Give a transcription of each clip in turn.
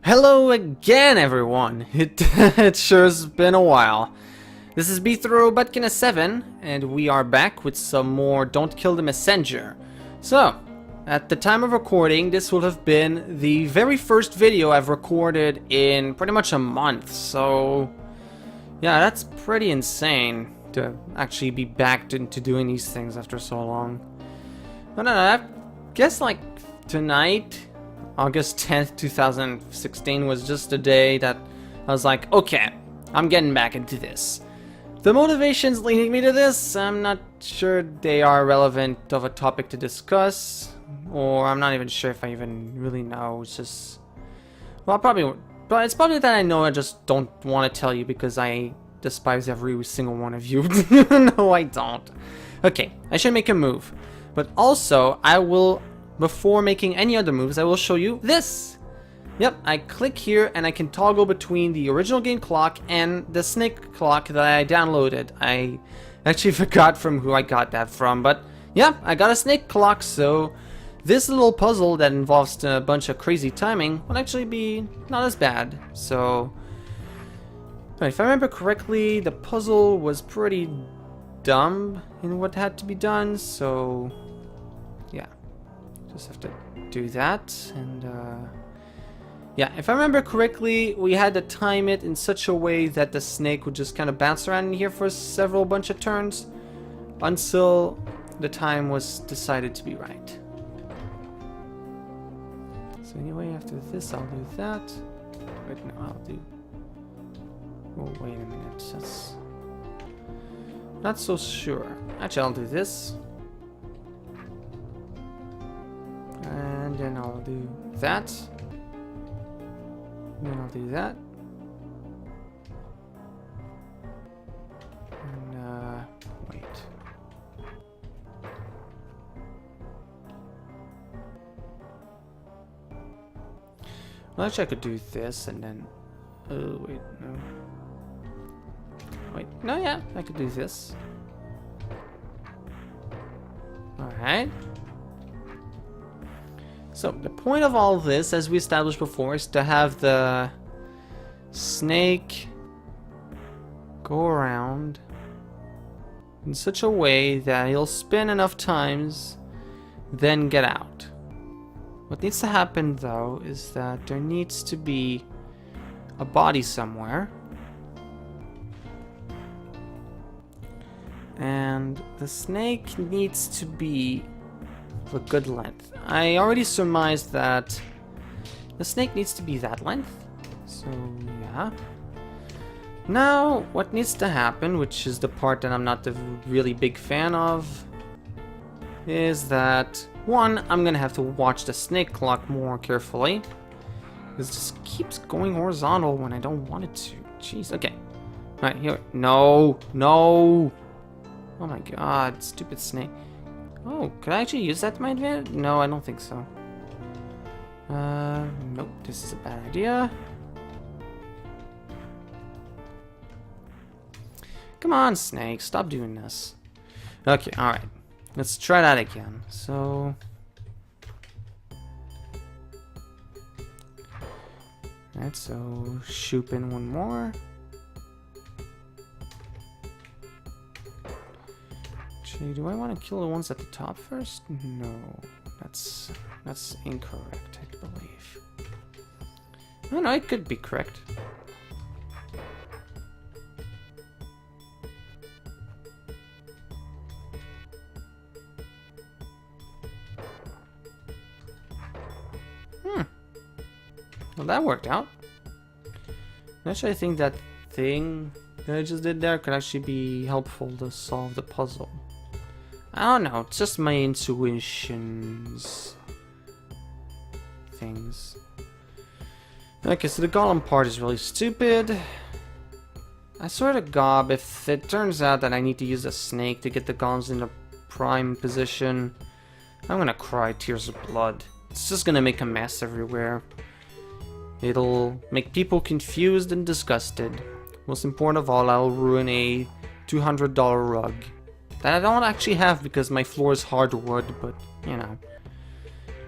Hello again, everyone. It sure's been a while. This is Butkin7, and we are back with some more Don't Kill the Messenger. So, at the time of recording, this would have been the very first video I've recorded in pretty much a month. So, yeah, that's pretty insane to actually be back into doing these things after so long. But I guess like tonight, August 10th, 2016 was just a day that I was like, okay, I'm getting back into this. The motivations leading me to this, I'm not sure they are relevant of a topic to discuss, or I'm not even sure if I even really know. It's just, well, but it's probably that I know, I just don't want to tell you because I despise every single one of you. No, I don't. Okay, I should make a move, but also I will. Before making any other moves, I will show you this. Yep, I click here and I can toggle between the original game clock and the snake clock that I downloaded. I actually forgot from who I got that from, but yeah, I got a snake clock, so this little puzzle that involves a bunch of crazy timing will actually be not as bad. So, if I remember correctly, the puzzle was pretty dumb in what had to be done, so yeah. Just have to do that, and yeah, if I remember correctly, we had to time it in such a way that the snake would just kind of bounce around in here for several bunch of turns until the time was decided to be right. So anyway, after this, I'll do that. Wait, no, I'll do... Oh, wait a minute, that's... Not so sure. Actually, I'll do this. And then I'll do that. And then I'll do that. And, wait. Well, actually I could do this and then... Oh, wait, no. Wait, no, yeah, I could do this. Alright. So, the point of all this, as we established before, is to have the snake go around in such a way that he'll spin enough times, then get out. What needs to happen, though, is that there needs to be a body somewhere. And the snake needs to be of a good length. I already surmised that the snake needs to be that length. So, yeah. Now, what needs to happen, which is the part that I'm not the really big fan of, is that, one, I'm gonna have to watch the snake clock more carefully. Because it just keeps going horizontal when I don't want it to. Jeez, okay. Alright, here. No, no! Oh my god, stupid snake. Oh, could I actually use that to my advantage? No, I don't think so. Nope, this is a bad idea. Come on, snake, stop doing this. Okay, alright. Let's try that again. So... Alright, so shoop in one more. Do I want to kill the ones at the top first? No, that's incorrect, I believe. Oh no, it could be correct. Well, that worked out. Actually, I think that thing that I just did there could actually be helpful to solve the puzzle. I don't know, it's just my intuitions. Things. Okay, so the golem part is really stupid. I swear to God, if it turns out that I need to use a snake to get the golems in the prime position, I'm gonna cry tears of blood. It's just gonna make a mess everywhere. It'll make people confused and disgusted. Most important of all, I'll ruin a $200 rug. That I don't actually have because my floor is hardwood, but, you know.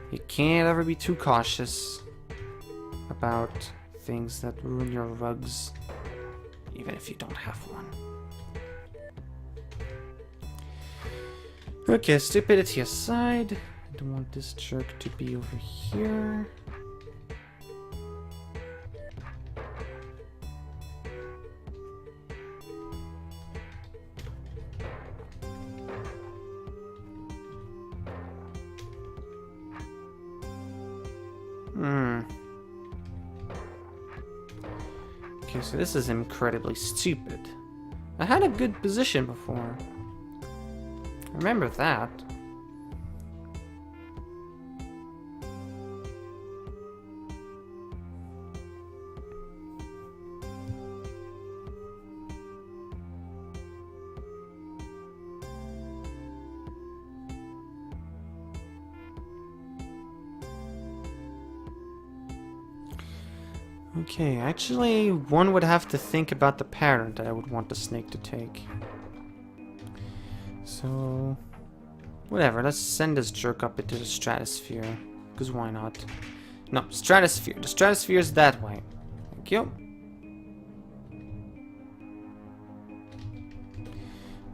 You can't ever be too cautious. about things that ruin your rugs, even if you don't have one. Okay, stupidity aside, I don't want this jerk to be over here. Okay, so this is incredibly stupid. I had a good position before. Remember that. Okay, actually, one would have to think about the pattern that I would want the snake to take. So, whatever, let's send this jerk up into the stratosphere. Because why not? No, stratosphere. The stratosphere is that way. Thank you.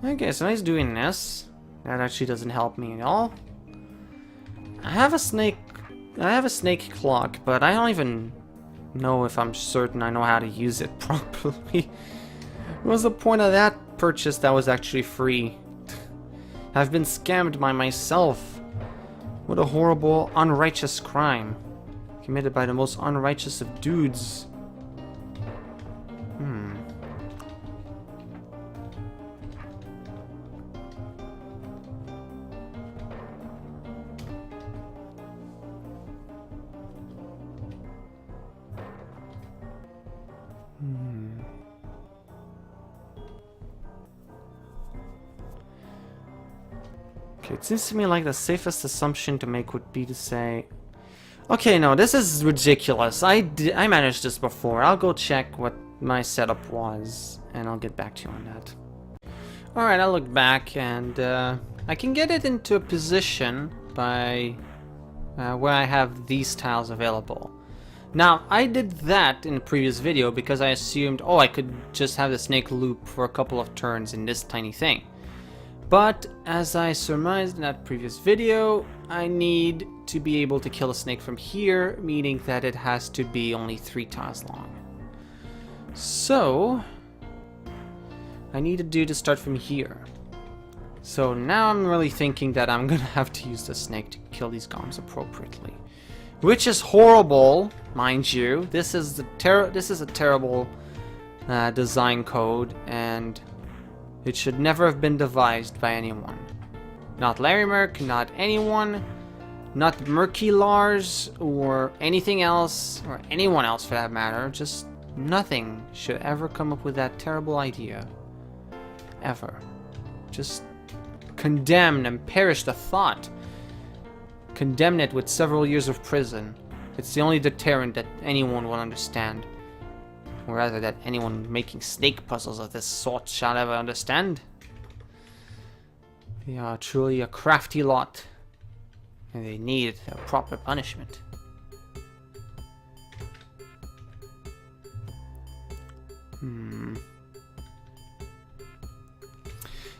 Okay, so he's doing this. That actually doesn't help me at all. I have a snake clock, but I don't even know if I'm certain I know how to use it properly. What was the point of that purchase that was actually free? I've been scammed by myself. What a horrible, unrighteous crime. Committed by the most unrighteous of dudes. Okay, it seems to me like the safest assumption to make would be to say, okay, no, this is ridiculous. I managed this before. I'll go check what my setup was, and I'll get back to you on that. Alright, I look back, and I can get it into a position by where I have these tiles available. Now, I did that in the previous video because I assumed, oh, I could just have the snake loop for a couple of turns in this tiny thing. But, as I surmised in that previous video, I need to be able to kill a snake from here, meaning that it has to be only 3 tiles long. So, I need a dude to start from here. So now I'm really thinking that I'm gonna have to use the snake to kill these golems appropriately. Which is horrible, mind you. This is a terrible design code, and it should never have been devised by anyone. Not Larry Merc, not anyone, not Murky Lars, or anything else, or anyone else for that matter. Just nothing should ever come up with that terrible idea. Ever. Just condemn and perish the thought. Condemn it with several years of prison. It's the only deterrent that anyone will understand. Or rather, that anyone making snake puzzles of this sort shall ever understand. They are truly a crafty lot, and they need a proper punishment.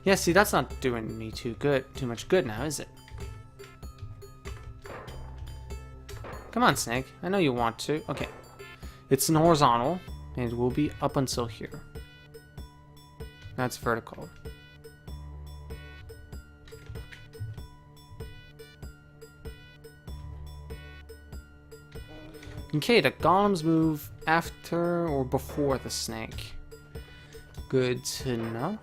Yeah, see, that's not doing me too much good now, is it? Come on, snake. I know you want to. Okay. It's in horizontal. And it will be up until here. That's vertical. Okay, the golems move after or before the snake. Good to know.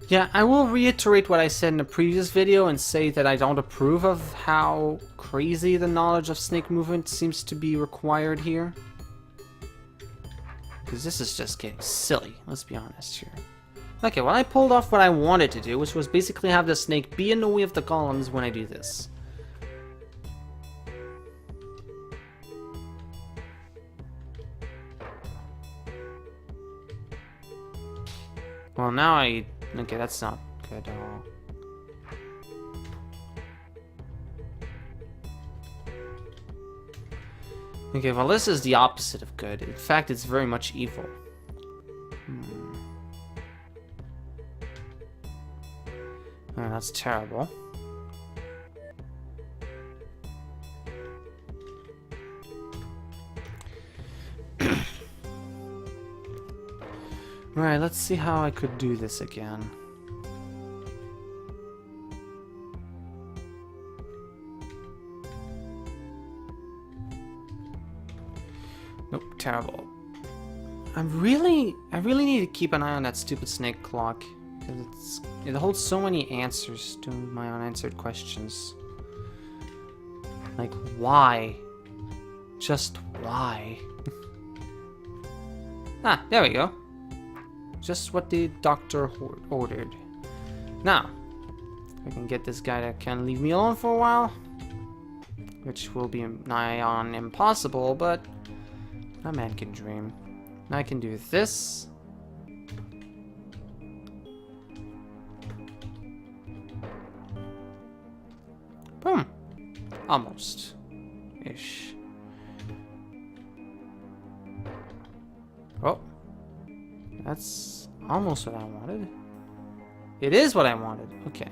Yeah, I will reiterate what I said in the previous video and say that I don't approve of how crazy the knowledge of snake movement seems to be required here. Because this is just getting silly, let's be honest here. Okay, well, I pulled off what I wanted to do, which was basically have the snake be in the way of the golems when I do this. Well, now okay, that's not good at all. Okay, well this is the opposite of good. In fact, it's very much evil. Oh, that's terrible. Right, let's see how I could do this again. Nope, terrible. I really need to keep an eye on that stupid snake clock. Because it holds so many answers to my unanswered questions. Like, why? Just why? Ah, there we go. Just what the doctor ordered. Now, if I can get this guy that can leave me alone for a while, which will be nigh on impossible, but a man can dream. I can do this. Boom. Almost. Ish. Oh. That's almost what I wanted. It is what I wanted. Okay.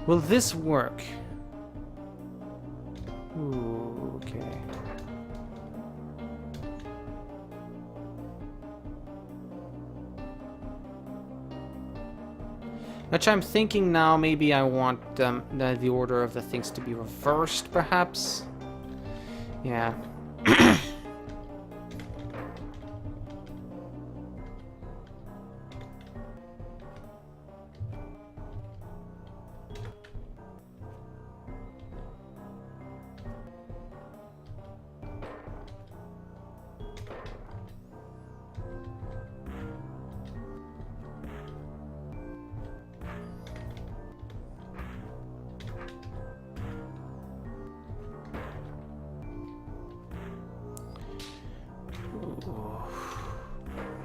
Will this work? Ooh, okay. Which I'm thinking now, maybe I want the order of the things to be reversed, perhaps? Yeah.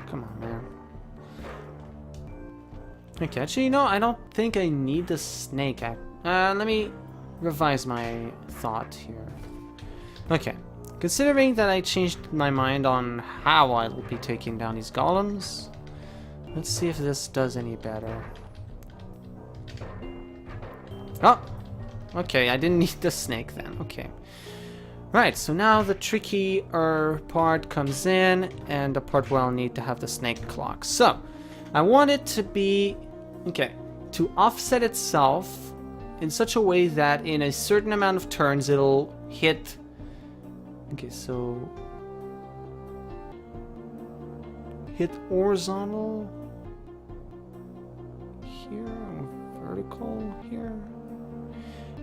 Come on, man. Okay, actually, no, I don't think I need the snake. Let me revise my thought here. Okay, considering that I changed my mind on how I will be taking down these golems, let's see if this does any better. Oh! Okay, I didn't need the snake then. Okay. Right, so now the trickier part comes in, and the part where I'll need to have the snake clock. So, I want it to be, okay, to offset itself in such a way that in a certain amount of turns it'll hit, okay, so, hit horizontal here, or vertical here.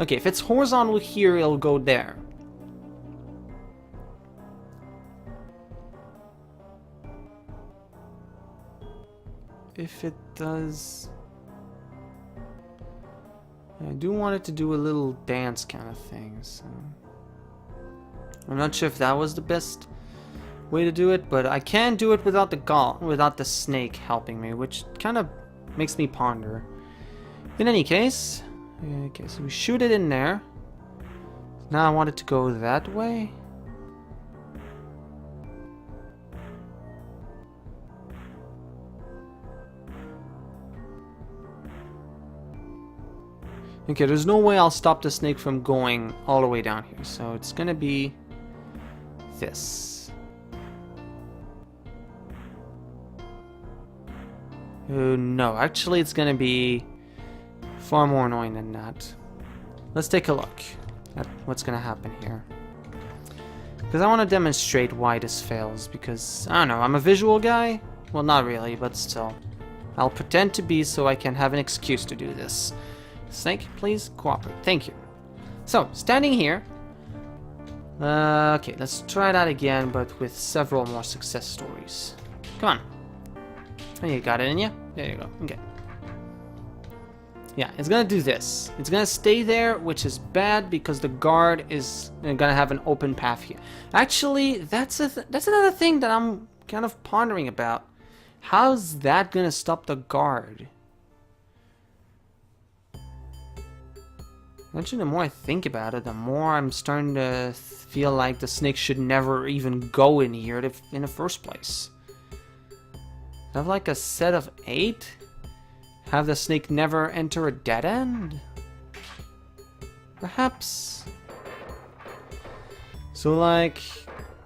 Okay, if it's horizontal here, it'll go there. If it does, I do want it to do a little dance kind of thing, so I'm not sure if that was the best way to do it, but I can do it without the snake helping me, which kind of makes me ponder. In any case, okay, so we shoot it in there. Now I want it to go that way. Okay, there's no way I'll stop the snake from going all the way down here, so it's gonna be this. No, actually it's gonna be far more annoying than that. Let's take a look at what's gonna happen here. Because I want to demonstrate why this fails, because, I don't know, I'm a visual guy? Well, not really, but still. I'll pretend to be so I can have an excuse to do this. Snake, please cooperate. Thank you. So, standing here. Okay, let's try that again, but with several more success stories. Come on. Oh, you got it in you? There you go. Okay. Yeah, it's gonna do this. It's gonna stay there, which is bad because the guard is gonna have an open path here. Actually, that's another thing that I'm kind of pondering about. How's that gonna stop the guard? Actually, the more I think about it, the more I'm starting to feel like the snake should never even go in here in the first place. Have like a set of 8? Have the snake never enter a dead end? Perhaps. So like,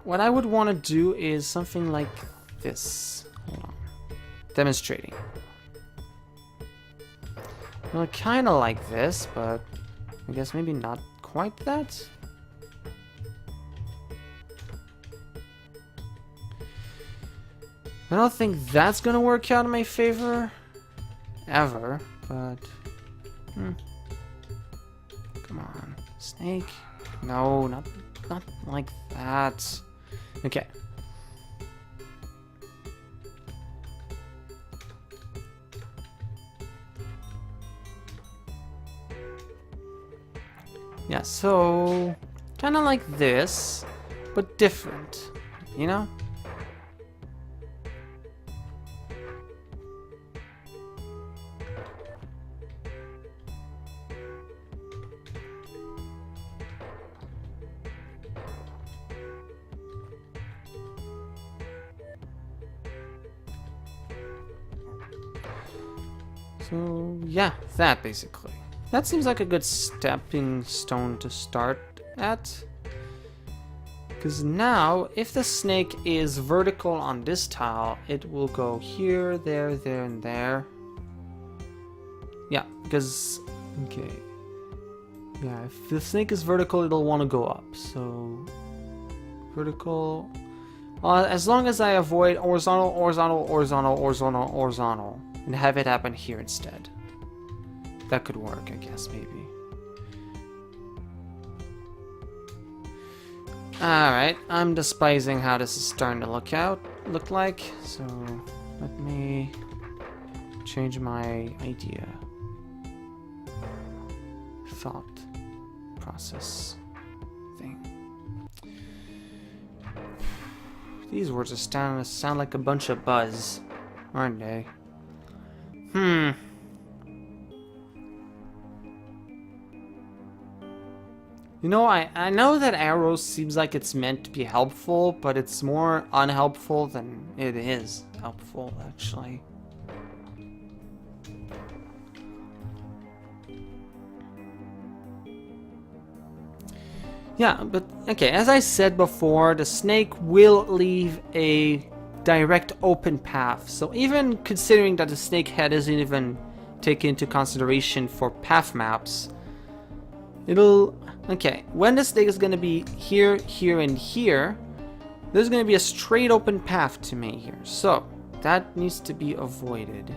what I would want to do is something like this. Hold on. Demonstrating. Well, kind of like this, but I guess maybe not quite that. I don't think that's gonna work out in my favor ever, but come on, snake. No, not like that. Okay. Yeah, so kind of like this, but different, you know? So yeah, that basically. That seems like a good stepping stone to start at. Because now, if the snake is vertical on this tile, it will go here, there, there, and there. Yeah, because... okay. Yeah, if the snake is vertical, it'll want to go up. So... vertical... as long as I avoid horizontal, horizontal, horizontal, horizontal, horizontal, and have it happen here instead. That could work, I guess, maybe. Alright, I'm despising how this is starting to look like, so let me change my idea. Thought process thing. These words are starting to sound like a bunch of buzz, aren't they? You know, I know that arrow seems like it's meant to be helpful, but it's more unhelpful than it is helpful, actually. Yeah, but okay, as I said before, the snake will leave a direct open path. So even considering that the snake head isn't even taken into consideration for path maps, it'll... okay, when the snake is going to be here, here, and here, there's going to be a straight open path to me here. So, that needs to be avoided.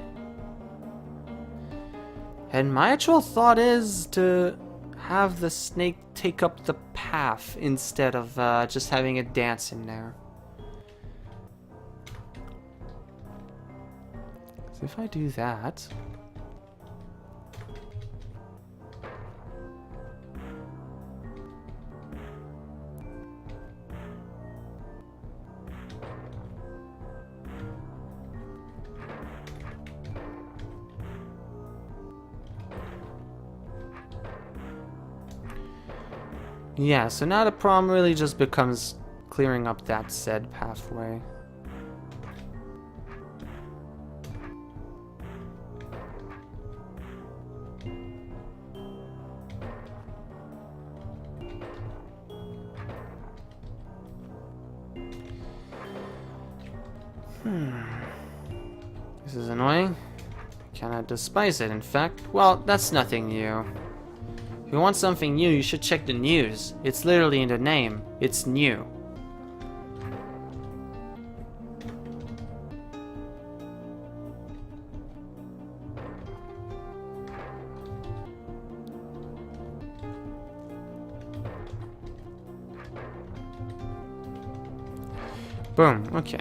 And my actual thought is to have the snake take up the path instead of just having it dance in there. So if I do that... yeah, so now the problem really just becomes clearing up that said pathway. This is annoying. I kinda despise it, in fact. Well, that's nothing new. If you want something new, you should check the news. It's literally in the name. It's new. Boom, okay.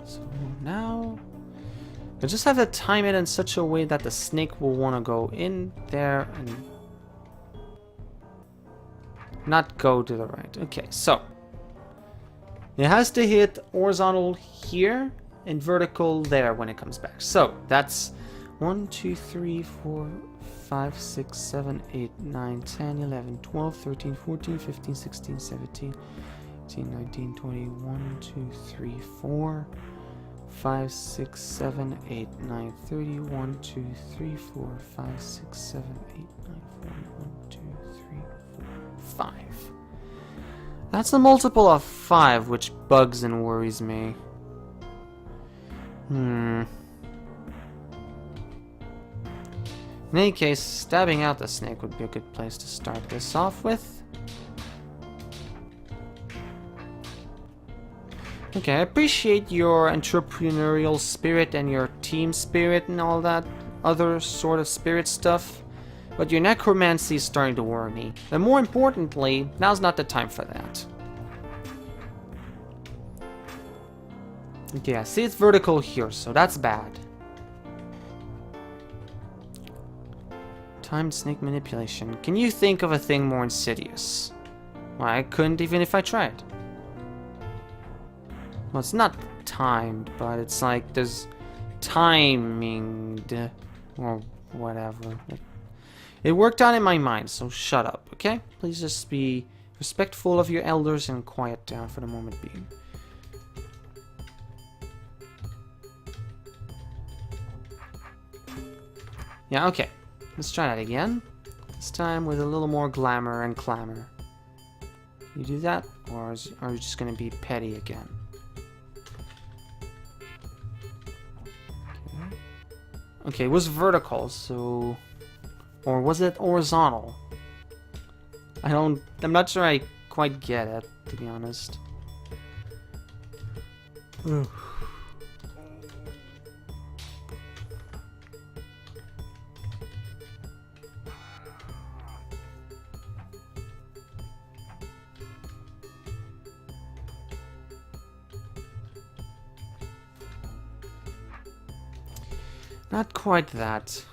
So now... I just have to time it in such a way that the snake will want to go in there and not go to the right. Okay, so it has to hit horizontal here and vertical there when it comes back. So that's 1, 2, 3, 4, 5, 6, 7, 8, 9, 10, 11, 12, 13, 14, 15, 16, 17, 18, 19, 20, 1, 2, 3, 4, 5, 6, 7, 8, 9, 30, 1, 2, 3, 4, 5, 6, 7, 8, 9, 40, 1, 2, 3, 4, 5. That's a multiple of 5, which bugs and worries me. In any case, stabbing out the snake would be a good place to start this off with. Okay, I appreciate your entrepreneurial spirit and your team spirit and all that other sort of spirit stuff, but your necromancy is starting to worry me. And more importantly, now's not the time for that. Okay, I see it's vertical here, so that's bad. Timed snake manipulation. Can you think of a thing more insidious? Well, I couldn't even if I tried. Well, it's not timed, but it's like there's timing or whatever. It worked out in my mind, so shut up, okay? Please just be respectful of your elders and quiet down for the moment being. Yeah, okay. Let's try that again. This time with a little more glamour and clamor. You do that, or are you just gonna be petty again? Okay, it was vertical, so... Or was it horizontal? I'm not sure I quite get it, to be honest. Ugh. Not quite that.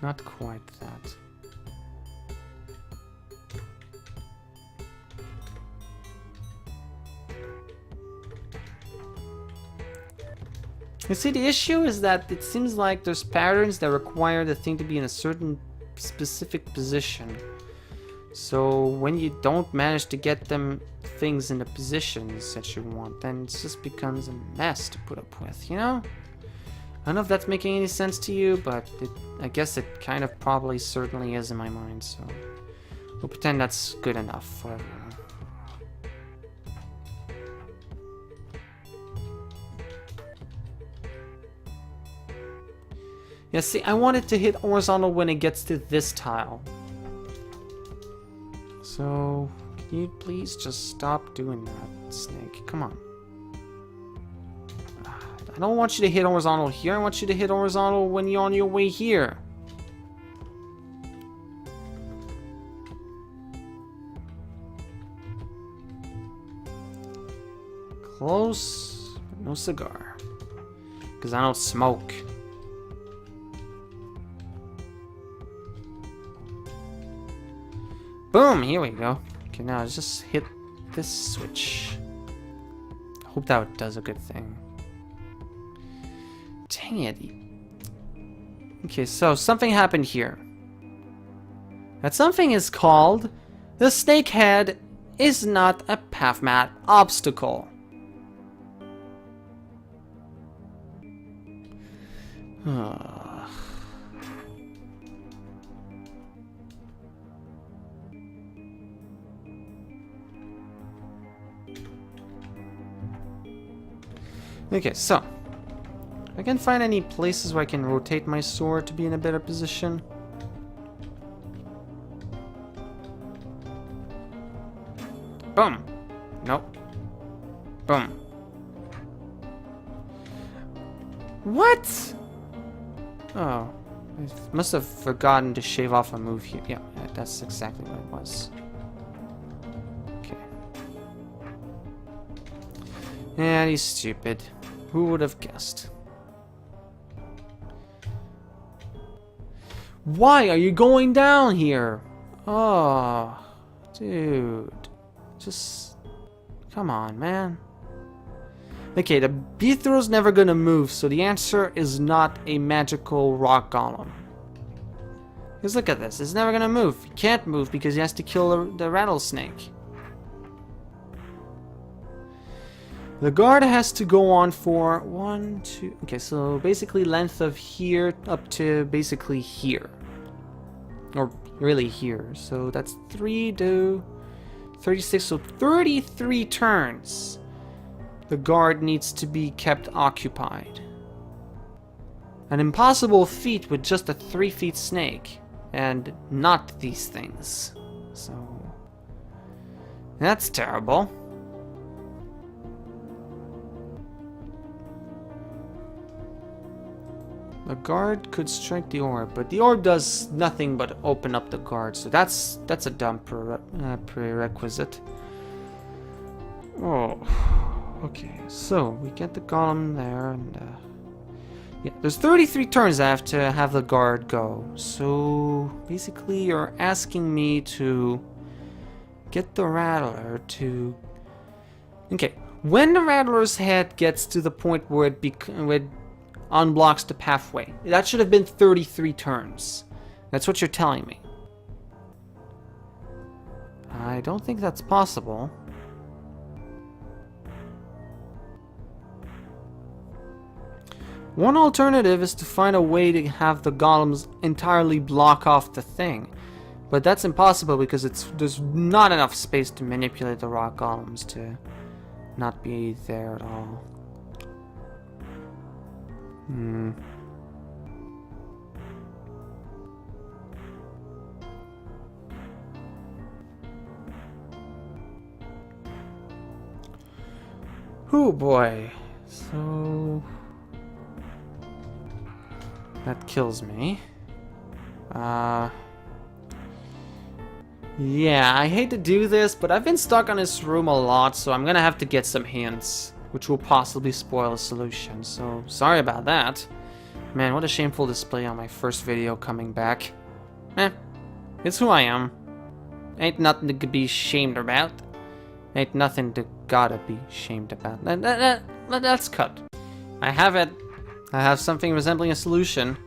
Not quite that. You see, the issue is that it seems like there's patterns that require the thing to be in a certain specific position. So when you don't manage to get things in the positions that you want, then it just becomes a mess to put up with, you know? I don't know if that's making any sense to you, but I guess it kind of probably certainly is in my mind, so we'll pretend that's good enough for everyone. Yeah, see, I want it to hit horizontal when it gets to this tile. So, can you please just stop doing that, Snake? Come on. I don't want you to hit horizontal here. I want you to hit horizontal when you're on your way here. Close, but no cigar. Because I don't smoke. Boom! Here we go. Okay, now just hit this switch. Hope that does a good thing. Dang it. Okay, so something happened here. That something is called the snakehead is not a path mat obstacle. Okay, so I can find any places where I can rotate my sword to be in a better position. Boom. Nope. Boom. What? Oh, I must have forgotten to shave off a move here. Yeah, that's exactly what it was. Okay. Yeah, he's stupid. Who would have guessed? Why are you going down here? Oh, dude. Just... come on, man. Okay, the Beetho's never gonna move, so the answer is not a magical rock golem. Because look at this, it's never gonna move. He can't move because he has to kill the rattlesnake. The guard has to go on for 1, 2... Okay, so basically length of here up to basically here. Or really here. So that's 3 to 36, so 33 turns. The guard needs to be kept occupied. An impossible feat with just a 3 feet snake. And not these things. So... that's terrible. The guard could strike the orb, but the orb does nothing but open up the guard, so that's a dumb prerequisite. Oh, okay, so we get the golem there, and yeah, there's 33 turns I have to have the guard go. So basically, you're asking me to get the rattler to. Okay, when the rattler's head gets to the point where it unblocks the pathway. That should have been 33 turns. That's what you're telling me. I don't think that's possible. One alternative is to find a way to have the golems entirely block off the thing. But that's impossible because there's not enough space to manipulate the rock golems to not be there at all. Oh boy. So that kills me. Yeah, I hate to do this, but I've been stuck on this room a lot, so I'm gonna have to get some hints, which will possibly spoil the solution, so sorry about that. Man, what a shameful display on my first video coming back. It's who I am. Ain't nothing to be shamed about. Ain't nothing to gotta be shamed about. That's cut. I have it. I have something resembling a solution.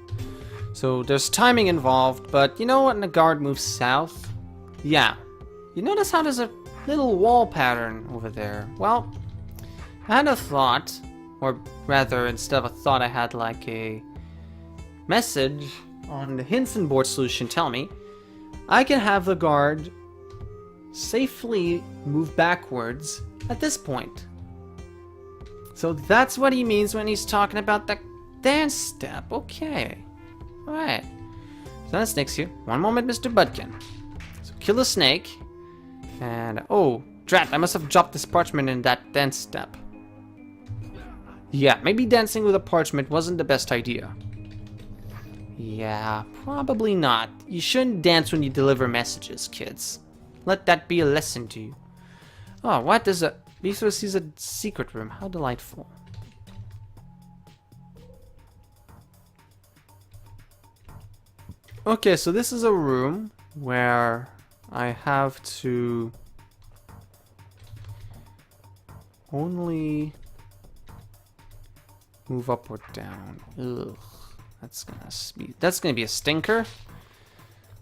So there's timing involved, but you know what, when the guard moves south? Yeah. You notice how there's a little wall pattern over there? Well, I had a thought, or rather, instead of a thought, I had like a message on the Hinson board solution tell me I can have the guard safely move backwards at this point. So that's what he means when he's talking about the dance step. Okay. Alright. So that snake's here. One moment, Mr. Budkin. So kill the snake. And, oh, drat, I must have dropped this parchment in that dance step. Yeah, maybe dancing with a parchment wasn't the best idea. Yeah, probably not. You shouldn't dance when you deliver messages, kids. Let that be a lesson to you. Oh, what is a... Beastro sees a secret room. How delightful. Okay, so this is a room where I have to only move up or down. Ugh, that's gonna be a stinker.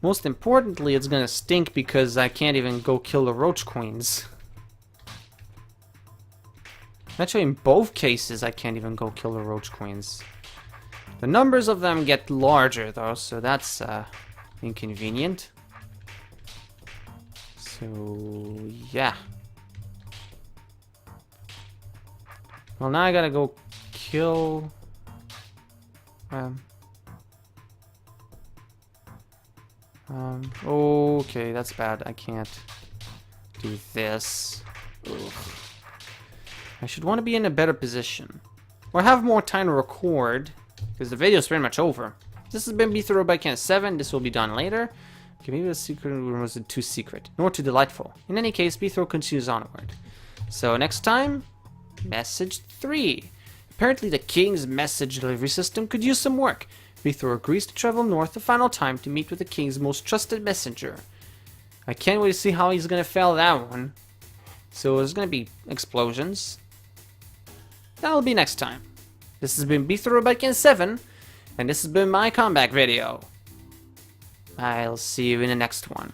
Most importantly, it's gonna stink because I can't even go kill the roach queens. Actually, in both cases, I can't even go kill the roach queens. The numbers of them get larger, though, so that's inconvenient. So, yeah. Well, now I gotta go kill... okay, that's bad. I can't do this. Ugh. I should want to be in a better position. Or have more time to record, because the video is pretty much over. This has been B3 Robot 7. This will be done later. Okay, maybe the secret room wasn't too secret, nor too delightful. In any case, B3 continues onward. So next time, message 3. Apparently the king's message delivery system could use some work. B3 agrees to travel north the final time to meet with the king's most trusted messenger. I can't wait to see how he's gonna fail that one. So there's gonna be explosions. that'll be next time. This has been B3 7, and this has been my comeback video. I'll see you in the next one.